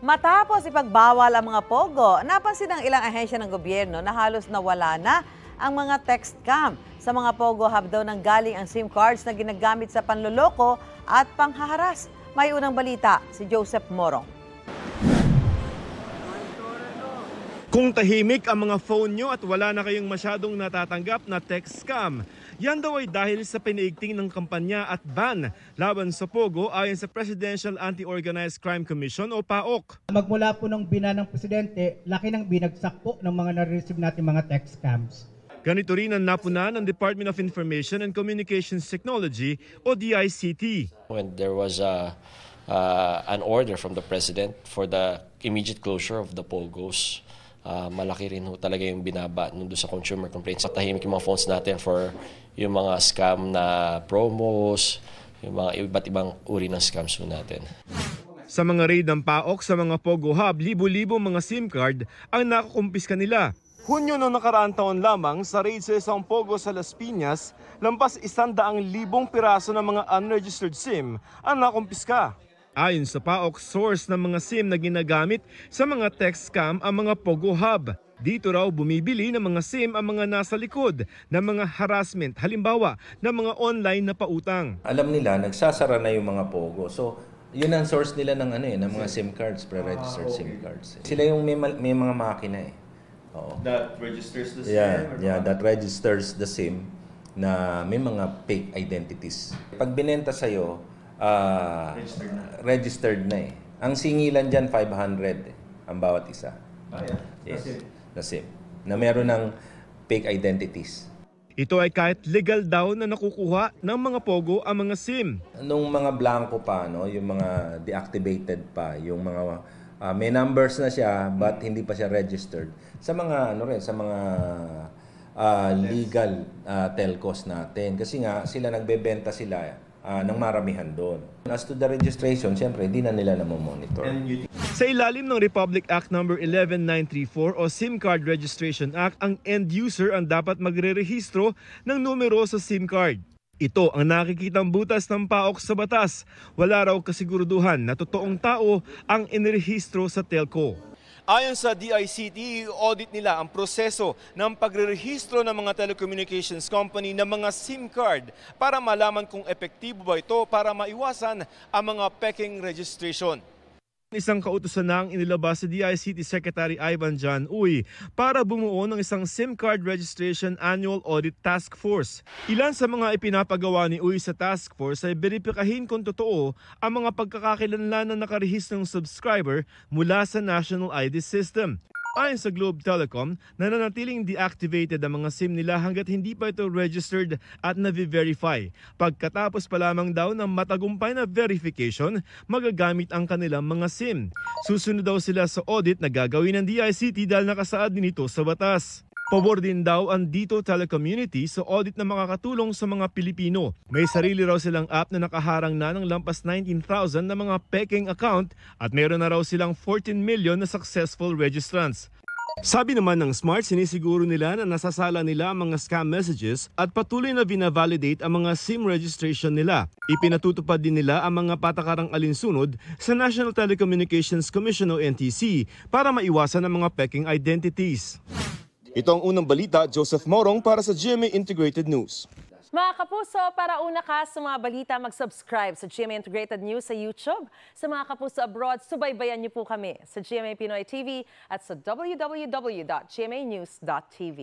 Matapos ipagbawal ang mga pogo, napansin ng ilang ahensya ng gobyerno na halos nawala na ang mga text scam. Sa mga pogo hub daw nang galing ang SIM cards na ginagamit sa panloloko at panghaharas. May unang balita, si Joseph Morong. Kung tahimik ang mga phone nyo at wala na kayong masyadong natatanggap na text scam, yan daw ay dahil sa piniigting ng kampanya at ban laban sa Pogo ayon sa Presidential Anti-Organized Crime Commission o PAOK. Magmula po ng bina ng Presidente, laki ng binagsak po ng mga na-receive natin mga text scams. Ganito rin ang napuna ng Department of Information and Communications Technology o DICT. When there was an order from the President for the immediate closure of the Pogos, malaki rin talaga yung binaba doon sa consumer complaints. Tahimik yung mga phones natin for yung mga scam na promos, yung mga iba't ibang uri ng scams natin. Sa mga raid ng PAOK sa mga Pogo Hub, libo-libo mga SIM card ang nakakumpiska nila. Hunyo noong nakaraang taon lamang sa raid sa isang Pogo sa Las Piñas, lampas 100,000 piraso ng mga unregistered SIM ang nakumpiska. Ayon sa PAOK, source ng mga SIM na ginagamit sa mga text scam ang mga Pogo Hub. Dito raw bumibili ng mga SIM ang mga nasa likod ng mga harassment, halimbawa ng mga online na pautang. Alam nila, nagsasara na yung mga Pogo. So, yun ang source nila ng ng mga SIM cards, pre-registered SIM cards. Sila yung may mga makina eh. Oo. That registers the SIM? Yeah, that registers the SIM na may mga fake identities. Pag binenta sa'yo, registered na eh. Ang singilan dyan, 500 ang bawat isa. Yes, the SIM. Na meron ng fake identities. Ito ay kahit legal daw na nakukuha ng mga Pogo ang mga SIM. Nung mga blanco pa, no, yung mga deactivated pa, yung mga may numbers na siya but hindi pa siya registered. Sa mga legal telcos natin kasi nga sila nagbebenta sila ng maramihan doon. As to the registration, siyempre hindi na nila namomonitor. Sa ilalim ng Republic Act No. 11934 o SIM Card Registration Act, ang end user ang dapat magre-rehistro ng numero sa SIM card. Ito ang nakikitang butas ng PAOK sa batas. Wala raw kasiguruduhan na totoong tao ang inirehistro sa telco. Ayon sa DICT, audit nila ang proseso ng pagrerehistro ng mga telecommunications company ng mga SIM card para malaman kung epektibo ba ito para maiwasan ang mga peking registration. Isang kautusan na ang inilabas sa DICT Secretary Ivan John Uy para bumuo ng isang SIM Card Registration Annual Audit Task Force. Ilan sa mga ipinapagawa ni Uy sa task force ay beripikahin kung totoo ang mga pagkakakilanlan ng nakarehistrong subscriber mula sa National ID System. Ayon sa Globe Telecom, nananatiling deactivated ang mga SIM nila hanggat hindi pa ito registered at na-verify. Pagkatapos pa lamang daw ng matagumpay na verification, magagamit ang kanilang mga SIM. Susunod daw sila sa audit na gagawin ng DICT dahil nakasaad din ito sa batas. Pabor din daw ang Dito Telecommunity sa audit na makakatulong sa mga Pilipino. May sarili raw silang app na nakaharang na ng lampas 19,000 na mga peking account at meron na raw silang 14 million na successful registrants. Sabi naman ng Smart, sinisiguro nila na nasasala nila ang mga scam messages at patuloy na binavalidate ang mga SIM registration nila. Ipinatutupad din nila ang mga patakarang alinsunod sa National Telecommunications Commission o NTC para maiwasan ang mga peking identities. Ito ang unang balita, Joseph Morong para sa GMA Integrated News. Mga kapuso, para una ka sa mga balita, mag-subscribe sa GMA Integrated News sa YouTube. Sa mga kapuso abroad, subaybayan niyo po kami sa GMA Pinoy TV at sa www.gmanews.tv.